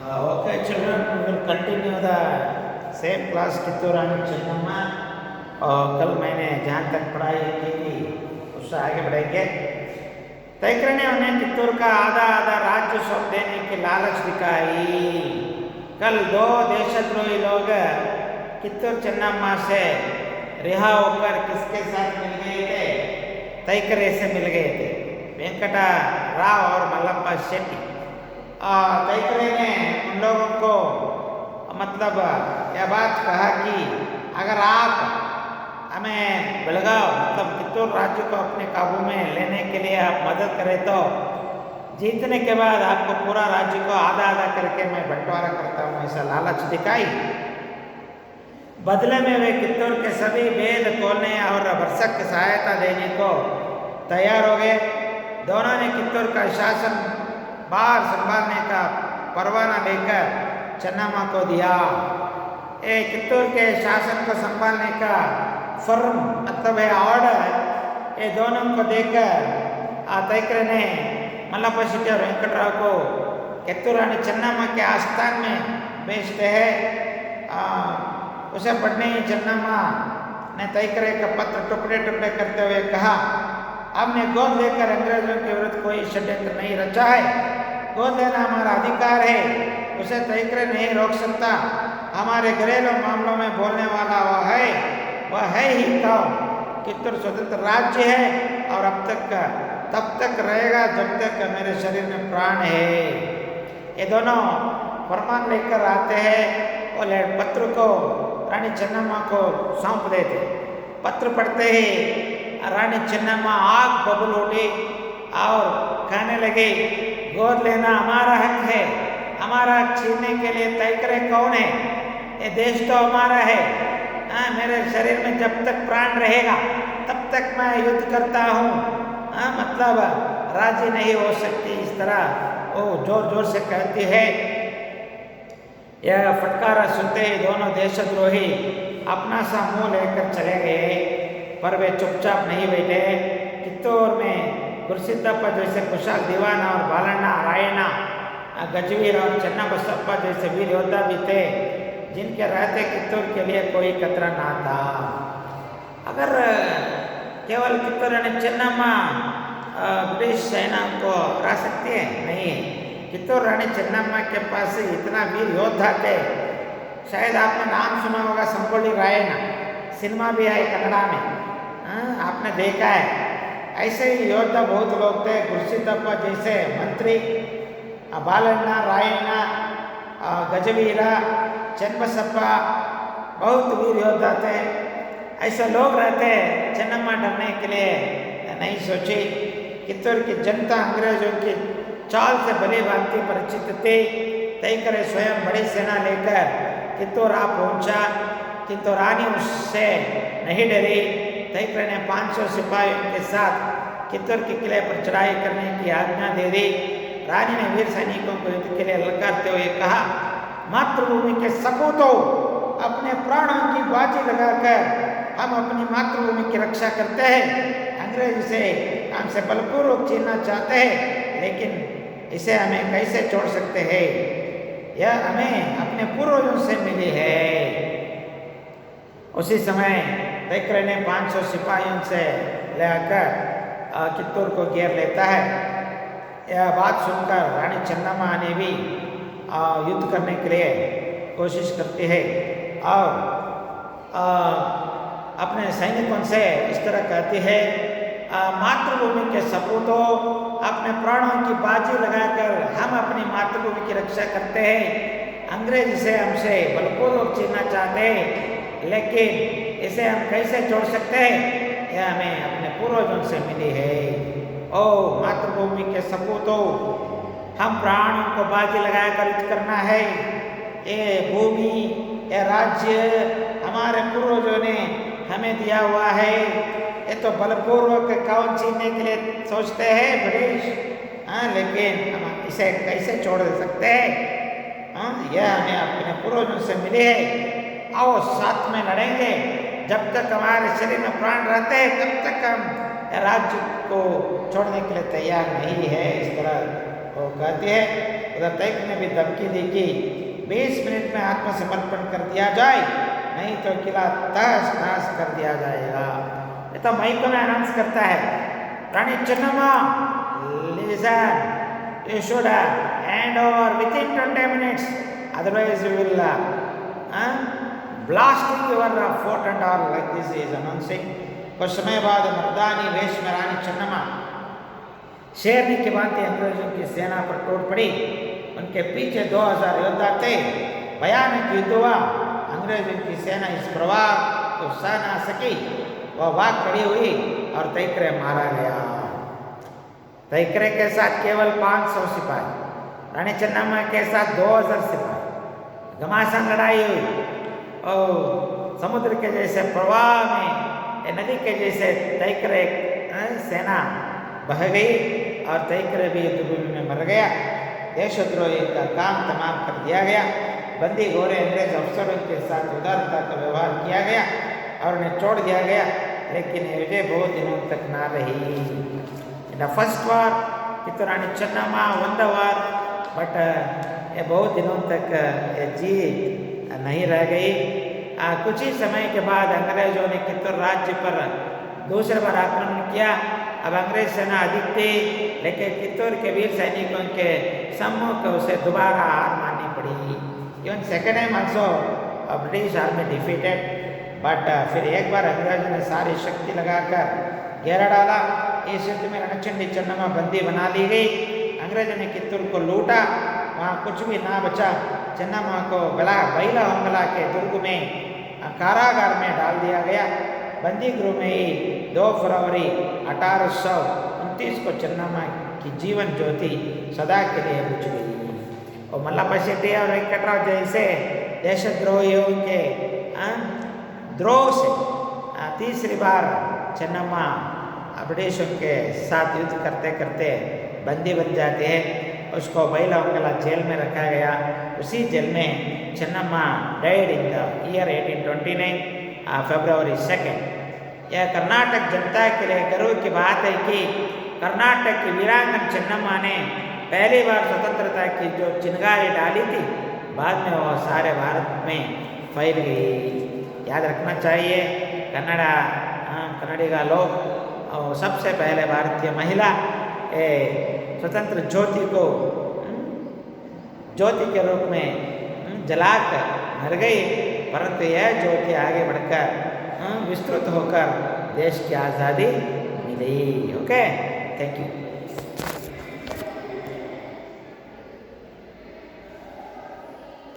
Okay, children, we will continue the same class Kittur रानी चन्नम्मा और कल मैंने जहाँ तक पढ़ाई की थी उससे आगे बढ़ेंगे। तैकरे ने उन्हें कित्तूर का आधा आधा राज्य सौंप देने की लालच दिखाई। कल दो देशद्रोही लोग कित्तूर चन्नम्मा से रिहा होकर किसके साथ मिल गए थे? तैकरे से मिल गए थे, वेंकटा राव और मल्लप्पा शेट्टी। तैकरे ने उन लोगों को मतलब यह बात कहा कि अगर आप हमें बेलगाव मतलब कित्तूर राज्य को अपने काबू में लेने के लिए आप मदद करें तो जीतने के बाद आपको पूरा राज्य को आधा आधा करके मैं बंटवारा करता हूँ, ऐसा लालच दिखाई। बदले में वे कित्तूर के सभी भेद खोलने और भरसक की सहायता देने को तैयार हो गए। दोनों ने कित्तूर का शासन बाहर संभालने का परवाना लेकर चन्नम्मा को दिया। कित्तूर के शासन को संभालने का फर्म मतलब है ऑर्डर, ये दोनों को देकर तैकरे ने मल्लप्पा शेट्टी और वेंकटराव को कित्तूर रानी चन्नम्मा के आस्थान में भेजते हैं। उसे पढ़ने ही चन्नम्मा ने तैकरे का पत्र टुकड़े टुकड़े करते हुए कहा, हमने गोद लेकर अंग्रेजों के विरुद्ध कोई षड्यंत्र नहीं रचा है। गोद लेना हमारा अधिकार है, उसे तैकरे नहीं रोक सकता। हमारे घरेलू मामलों में बोलने वाला वह है ही कौन? कित्तूर स्वतंत्र राज्य है और तब तक रहेगा जब तक मेरे शरीर में प्राण है। ये दोनों फरमान लेकर आते हैं और पत्र को रानी चन्नम्मा को सौंप देते। पत्र पढ़ते ही रानी चन्नम्मा आग बबूल उठी और कहने लगी, गोद लेना हमारा हक है, हमारा हक छीनने के लिए तैकरे कौन है? ये देश तो हमारा है। मेरे शरीर में जब तक प्राण रहेगा तब तक मैं युद्ध करता हूँ। मतलब राजी नहीं हो सकती, इस तरह वो जोर जोर से कहती है। यह फटकारा सुनते ही दोनों देशद्रोही अपना सा मुंह लेकर चले गए, पर वे चुपचाप नहीं बैठे। कित्तूर में गुरसिद्धप्पा जैसे कुशाल दीवान और बालण्णा रायण्णा गजवीर और चन्नाबसप्पा जैसे वीर योद्धा भी थे, जिनके रहते कित्तूर के लिए कोई खतरा ना था। अगर केवल कित्तूर रानी चन्नम्मा ब्रिटिश सेना को हरा सकती है, नहीं, कित्तूर रानी चन्नम्मा के पास इतना वीर योद्धा थे। शायद आपने नाम सुना होगा, संगोली रायण्णा, सिनेमा भी है कन्नड़ा में, आपने देखा है। ऐसे ही योद्धा बहुत लोग थे, गुरसिद्धप्पा जैसे मंत्री, बालण्णा रायण्णा गजवीरा चन्नबसप्पा बहुत वीर योद्धा थे। ऐसे लोग रहते, चन्नम्मा डरने के लिए नहीं सोची। कित्तूर की जनता अंग्रेजों की चाल से भली भांति परिचित थी। तैकरे स्वयं बड़ी सेना लेकर कित्तूर आ पहुंचा, किंतु रानी उससे नहीं डरी। तैकरे ने 500 सिपाहियों के साथ कित्तूर के किले पर चढ़ाई करने की आज्ञा दे दी। रानी ने वीर सैनिकों को युद्ध के लिए ललकारते हुए कहा, मातृभूमि के सपूतों, अपने प्राणों की बाजी लगाकर हम अपनी मातृभूमि की रक्षा करते हैं। अंग्रेज इसे हमसे बलपूर्वक छीनना चाहते हैं, लेकिन इसे हमें कैसे छोड़ सकते हैं? यह हमें अपने पूर्वजों से मिली है। उसी समय तैकरे ने 500 सिपाहियों से लेकर कित्तूर को घेर लेता है। यह बात सुनकर रानी चन्नम्मा ने भी युद्ध करने के लिए कोशिश करती है और अपने सैनिकों से इस तरह कहती है, मातृभूमि के सपूतों, अपने प्राणों की बाजी लगाकर हम अपनी मातृभूमि की रक्षा करते हैं। अंग्रेज इसे हमसे बलपूर्वक छीनना चाहते हैं, लेकिन इसे हम कैसे छोड़ सकते हैं? यह हमें अपने पूर्वजों से मिली है। ओ मातृभूमि के सपूतों, हम प्राणों को बाजी लगाकर युद्ध करना है। ये भूमि, ये राज्य हमारे पूर्वजों ने हमें दिया हुआ है। ये तो बलपूर्वक कौन छीनने के लिए सोचते हैं ब्रिटिश, लेकिन हम इसे कैसे छोड़ सकते हैं? यह हमें अपने पूर्वजों से मिली है। आओ साथ में लड़ेंगे, जब तक हमारे शरीर में प्राण रहते हैं तब तक हम राज्य को छोड़ने के लिए तैयार नहीं है। इस तरह वो कहती है उधर तैक ने भी धमकी दी कि 20 मिनट में आत्मसमर्पण कर दिया जाए, नहीं तो किला तहस नहस कर दिया जाएगा। ये तो माइक में अनाउंस करता है, Rani Channamma listen, you should hand over within 20 minutes, otherwise we will blasting your fort and all, like this he is announcing। कुछ समय बाद मर्दानी वेश में रानी चन्नम्मा शेरनी की भांति अंग्रेजों की सेना पर टूट पड़ी। उनके पीछे 2000 योद्धा थे। भयानक युद्ध हुआ। अंग्रेजों की सेना इस प्रवाह को सह ना सकी, वह भाग खड़ी हुई और तैकरे मारा गया। तैकरे के साथ केवल 500 सिपाही, रानी चन्नम्मा के साथ 2000 सिपाही। घमासान लड़ाई हुई और समुद्र के जैसे प्रवाह में, नदी के जैसे तैकरे सेना बह गई और तैकरे भी युद्धभूमि में मर गया। देशद्रोही का काम तमाम कर दिया गया। बंदी गोरे अंग्रेज अफसरों के साथ उदारता का व्यवहार किया गया और उन्हें छोड़ दिया गया, लेकिन ये विजय बहुत दिनों तक ना रही। इन द फर्स्ट वॉर कि तो Rani Channamma won the war, but ये बहुत दिनों तक ये जीत नहीं रह गई। कुछ ही समय के बाद अंग्रेजों ने कित्तूर राज्य पर दूसरे बार आक्रमण किया। अब अंग्रेज सेना अधिक थी, लेकिन कित्तूर के वीर सैनिकों के सम्मुख उसे दोबारा हार माननी पड़ी। Even second time also British army defeated, but फिर एक बार अंग्रेजों ने सारी शक्ति लगाकर घेरा डाला। इस युद्ध में रणचंडी चन्नम्मा बंदी बना ली गई। अंग्रेजों ने कित्तूर को लूटा, वहाँ कुछ भी ना बचा। चन्नम्मा को बैला हमला के दुर्ग में कारागार में डाल दिया गया। बंदी गृह में ही 2 फरवरी 1829 को चन्नम्मा की जीवन ज्योति सदा के लिए बुझ गई। और मल्लप्पा शेट्टी और वेंकटराव जैसे देशद्रोहियों के द्रोह से तीसरी बार चन्नम्मा ब्रिटिशों के साथ युद्ध करते करते बंदी बन जाते हैं। उसको बैलहंगला जेल में रखा गया। उसी जेल में Chennamma died in the year 1829 February 2। यह कर्नाटक जनता के लिए गर्व की बात है कि कर्नाटक की वीरांगन चन्नम्मा ने पहली बार स्वतंत्रता की जो चिनगारी डाली थी, बाद में वह सारे भारत में फैल गई। याद रखना चाहिए, कन्नडिगा लोग और सबसे पहले भारतीय महिला स्वतंत्र ज्योति को ज्योति के रूप में जलाकर मर गई, परंतु यह ज्योति आगे बढ़कर विस्तृत होकर देश की आज़ादी मिली। Okay, thank you.